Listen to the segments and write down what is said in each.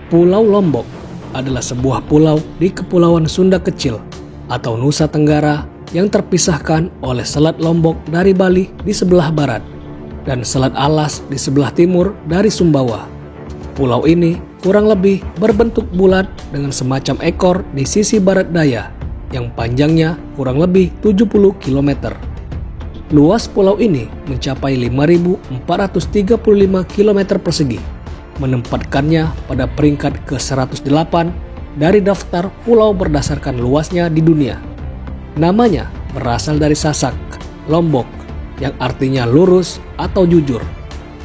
Pulau Lombok adalah sebuah pulau di Kepulauan Sunda Kecil atau Nusa Tenggara yang terpisahkan oleh Selat Lombok dari Bali di sebelah barat dan Selat Alas di sebelah timur dari Sumbawa. Pulau ini kurang lebih berbentuk bulat dengan semacam ekor di sisi barat daya yang panjangnya kurang lebih 70 km. Luas pulau ini mencapai 5.435 km persegi, menempatkannya pada peringkat ke-108 dari daftar pulau berdasarkan luasnya di dunia. Namanya berasal dari Sasak, Lombok, yang artinya lurus atau jujur.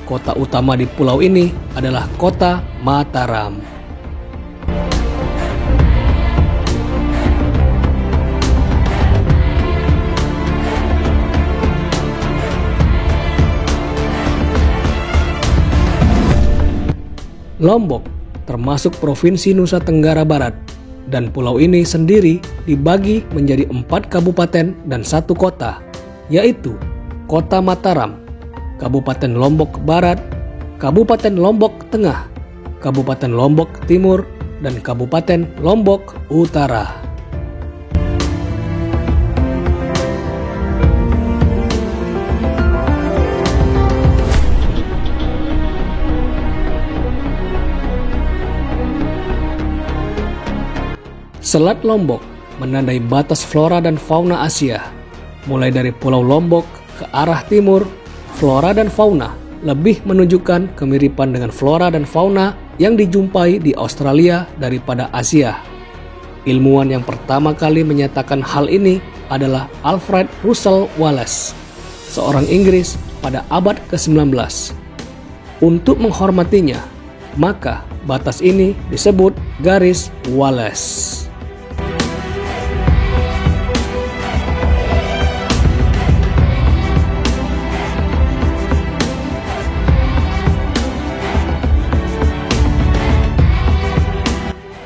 Kota utama di pulau ini adalah kota Mataram. Lombok termasuk Provinsi Nusa Tenggara Barat, dan pulau ini sendiri dibagi menjadi 4 kabupaten dan 1 kota, yaitu Kota Mataram, Kabupaten Lombok Barat, Kabupaten Lombok Tengah, Kabupaten Lombok Timur, dan Kabupaten Lombok Utara. Selat Lombok menandai batas flora dan fauna Asia. Mulai dari Pulau Lombok ke arah timur, flora dan fauna lebih menunjukkan kemiripan dengan flora dan fauna yang dijumpai di Australia daripada Asia. Ilmuwan yang pertama kali menyatakan hal ini adalah Alfred Russel Wallace, seorang Inggris pada abad ke-19. Untuk menghormatinya, maka batas ini disebut garis Wallace.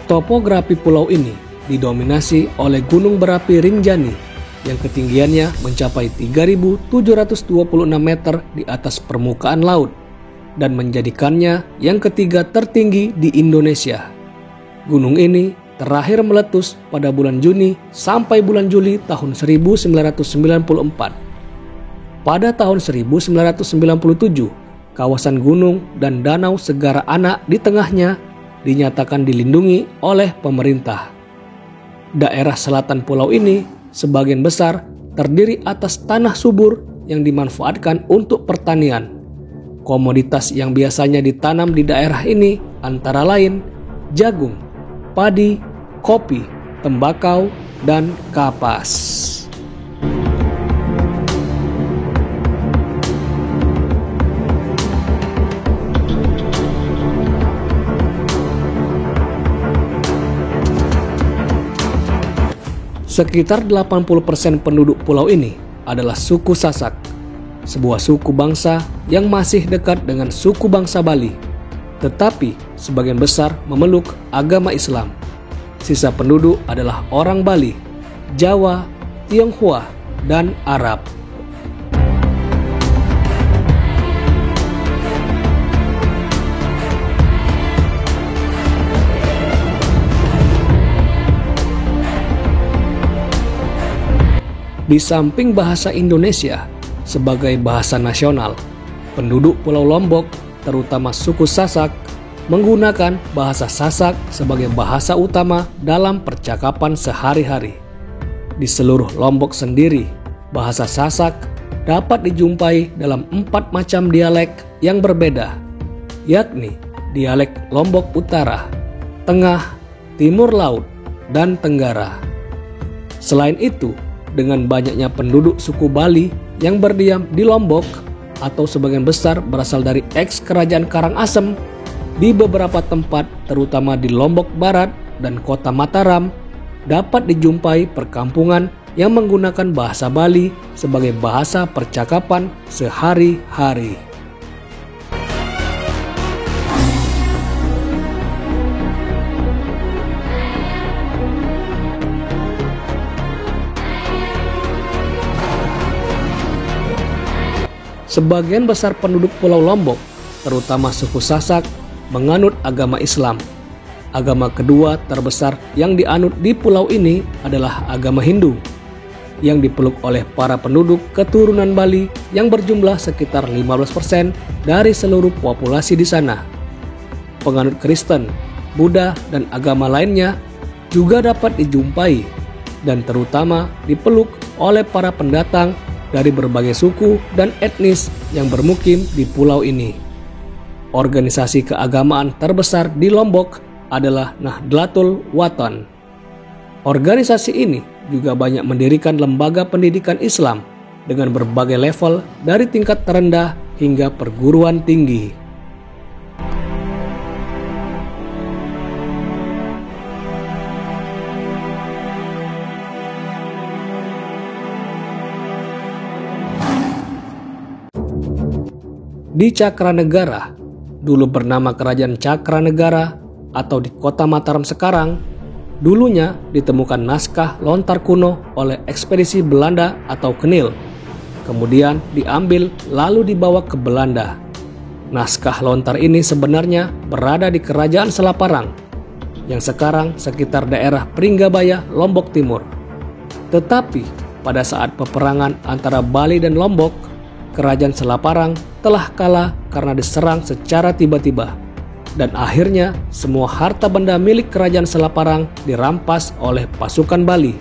Topografi pulau ini didominasi oleh gunung berapi Rinjani yang ketinggiannya mencapai 3.726 meter di atas permukaan laut dan menjadikannya yang ketiga tertinggi di Indonesia. Gunung ini terakhir meletus pada bulan Juni sampai bulan Juli tahun 1994. Pada tahun 1997, kawasan gunung dan danau Segara Anak di tengahnya dinyatakan dilindungi oleh pemerintah. Daerah selatan pulau ini sebagian besar terdiri atas tanah subur yang dimanfaatkan untuk pertanian. Komoditas yang biasanya ditanam di daerah ini antara lain jagung, padi, kopi, tembakau, dan kapas. Sekitar 80% penduduk pulau ini adalah suku Sasak, sebuah suku bangsa yang masih dekat dengan suku bangsa Bali, tetapi sebagian besar memeluk agama Islam. Sisa penduduk adalah orang Bali, Jawa, Tionghoa, dan Arab. Di samping bahasa Indonesia sebagai bahasa nasional, penduduk Pulau Lombok, terutama suku Sasak, menggunakan bahasa Sasak sebagai bahasa utama dalam percakapan sehari-hari. Di seluruh Lombok sendiri, bahasa Sasak dapat dijumpai dalam 4 macam dialek yang berbeda, yakni dialek Lombok Utara, Tengah, Timur Laut, dan Tenggara. Selain itu, dengan banyaknya penduduk suku Bali yang berdiam di Lombok atau sebagian besar berasal dari eks-kerajaan Karangasem, di beberapa tempat terutama di Lombok Barat dan kota Mataram dapat dijumpai perkampungan yang menggunakan bahasa Bali sebagai bahasa percakapan sehari-hari. Sebagian besar penduduk Pulau Lombok, terutama suku Sasak, menganut agama Islam. Agama kedua terbesar yang dianut di pulau ini adalah agama Hindu, yang dipeluk oleh para penduduk keturunan Bali yang berjumlah sekitar 15% dari seluruh populasi di sana. Penganut Kristen, Buddha, dan agama lainnya juga dapat dijumpai dan terutama dipeluk oleh para pendatang dari berbagai suku dan etnis yang bermukim di pulau ini. Organisasi keagamaan terbesar di Lombok adalah Nahdlatul Watan. Organisasi ini juga banyak mendirikan lembaga pendidikan Islam dengan berbagai level dari tingkat terendah hingga perguruan tinggi. Di Cakranegara, dulu bernama Kerajaan Cakranegara atau di Kota Mataram sekarang, dulunya ditemukan naskah lontar kuno oleh ekspedisi Belanda atau Kenil. Kemudian diambil lalu dibawa ke Belanda. Naskah lontar ini sebenarnya berada di Kerajaan Selaparang, yang sekarang sekitar daerah Pringgabaya, Lombok Timur. Tetapi pada saat peperangan antara Bali dan Lombok, Kerajaan Selaparang telah kalah karena diserang secara tiba-tiba. Dan akhirnya semua harta benda milik Kerajaan Selaparang dirampas oleh pasukan Bali.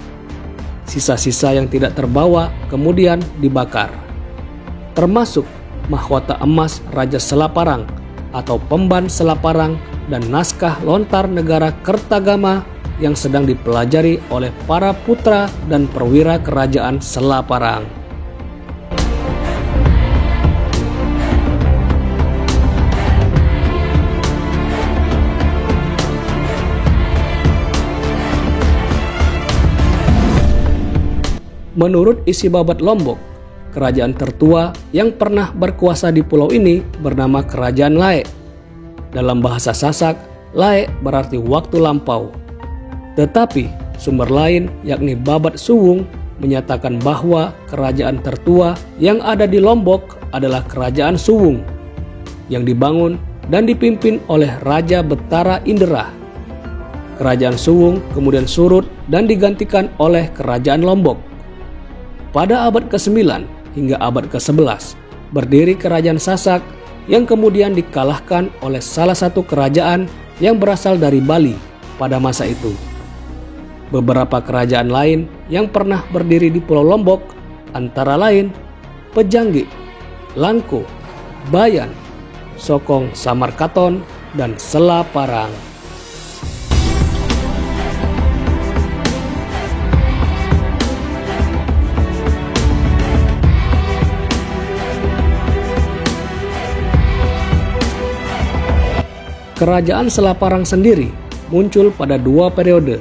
Sisa-sisa yang tidak terbawa kemudian dibakar, termasuk mahkota emas Raja Selaparang atau Pemban Selaparang dan naskah lontar negara Kertagama yang sedang dipelajari oleh para putra dan perwira Kerajaan Selaparang. Menurut isi babat Lombok, kerajaan tertua yang pernah berkuasa di pulau ini bernama Kerajaan Lae. Dalam bahasa Sasak, Lae berarti waktu lampau. Tetapi sumber lain yakni babat Suwung menyatakan bahwa kerajaan tertua yang ada di Lombok adalah Kerajaan Suwung yang dibangun dan dipimpin oleh Raja Betara Indera. Kerajaan Suwung kemudian surut dan digantikan oleh Kerajaan Lombok. Pada abad ke-9 hingga abad ke-11, berdiri Kerajaan Sasak yang kemudian dikalahkan oleh salah satu kerajaan yang berasal dari Bali pada masa itu. Beberapa kerajaan lain yang pernah berdiri di Pulau Lombok antara lain Pejanggi, Langko, Bayan, Sokong Samarkaton, dan Selaparang. Kerajaan Selaparang sendiri muncul pada dua periode,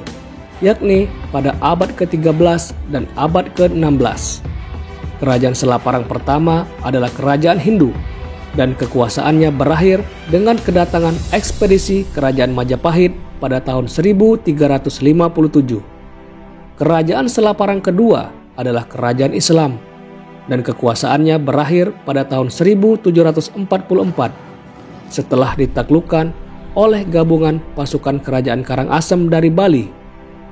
yakni pada abad ke-13 dan abad ke-16. Kerajaan Selaparang pertama adalah kerajaan Hindu, dan kekuasaannya berakhir dengan kedatangan ekspedisi Kerajaan Majapahit pada tahun 1357. Kerajaan Selaparang kedua adalah kerajaan Islam, dan kekuasaannya berakhir pada tahun 1744 setelah ditaklukkan oleh gabungan pasukan Kerajaan Karangasem dari Bali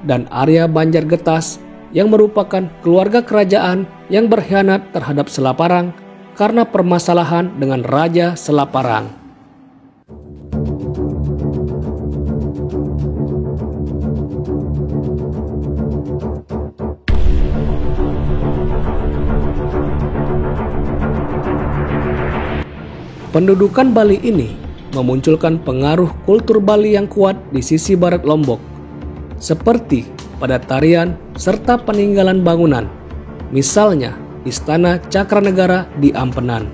dan Arya Banjargetas yang merupakan keluarga kerajaan yang berkhianat terhadap Selaparang karena permasalahan dengan Raja Selaparang. Pendudukan Bali ini memunculkan pengaruh kultur Bali yang kuat di sisi barat Lombok, seperti pada tarian serta peninggalan bangunan, misalnya Istana Cakranegara di Ampenan.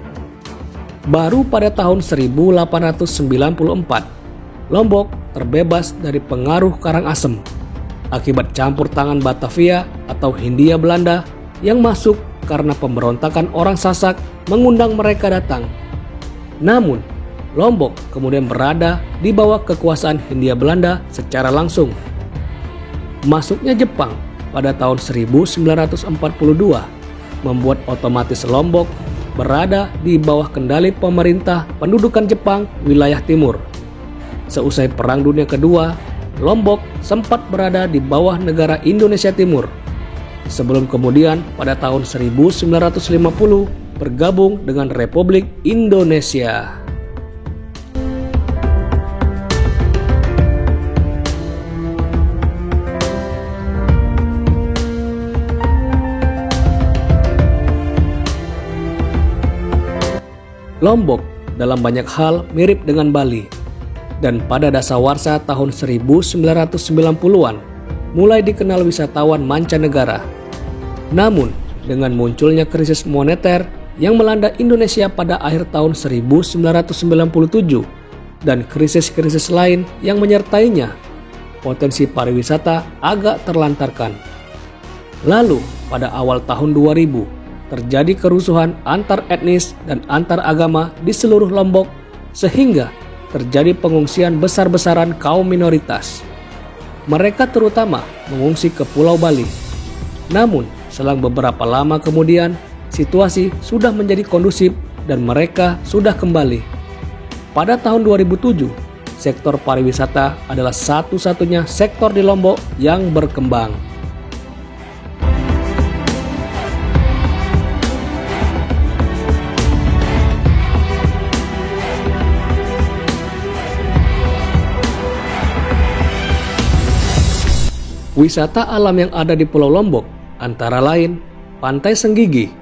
Baru pada tahun 1894, Lombok terbebas dari pengaruh Karangasem akibat campur tangan Batavia atau Hindia Belanda yang masuk karena pemberontakan orang Sasak mengundang mereka datang. Namun, Lombok kemudian berada di bawah kekuasaan Hindia Belanda secara langsung. Masuknya Jepang pada tahun 1942 membuat otomatis Lombok berada di bawah kendali pemerintah pendudukan Jepang wilayah timur. Seusai Perang Dunia Kedua, Lombok sempat berada di bawah negara Indonesia Timur, sebelum kemudian pada tahun 1950 bergabung dengan Republik Indonesia. Lombok dalam banyak hal mirip dengan Bali, dan pada dasawarsa tahun 1990-an mulai dikenal wisatawan mancanegara. Namun, dengan munculnya krisis moneter yang melanda Indonesia pada akhir tahun 1997 dan krisis-krisis lain yang menyertainya, potensi pariwisata agak terlantarkan. Lalu, pada awal tahun 2000, terjadi kerusuhan antar etnis dan antar agama di seluruh Lombok sehingga terjadi pengungsian besar-besaran kaum minoritas. Mereka terutama mengungsi ke Pulau Bali. Namun, selang beberapa lama kemudian, situasi sudah menjadi kondusif dan mereka sudah kembali. Pada tahun 2007, sektor pariwisata adalah satu-satunya sektor di Lombok yang berkembang. Wisata alam yang ada di Pulau Lombok antara lain Pantai Senggigi,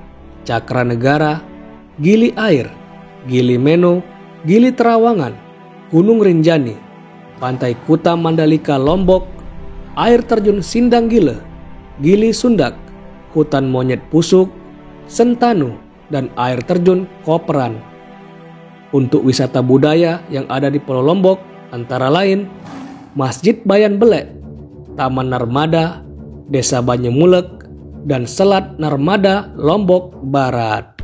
Cakra Negara, Gili Air, Gili Meno, Gili Terawangan, Gunung Rinjani, Pantai Kuta Mandalika Lombok, Air Terjun Sindang Gile, Gili Sundak, Hutan Monyet Pusuk, Sentanu, dan Air Terjun Koperan. Untuk wisata budaya yang ada di Pulau Lombok antara lain Masjid Bayan Belek, Taman Narmada, Desa Banyemulek, dan Selat Narmada Lombok Barat.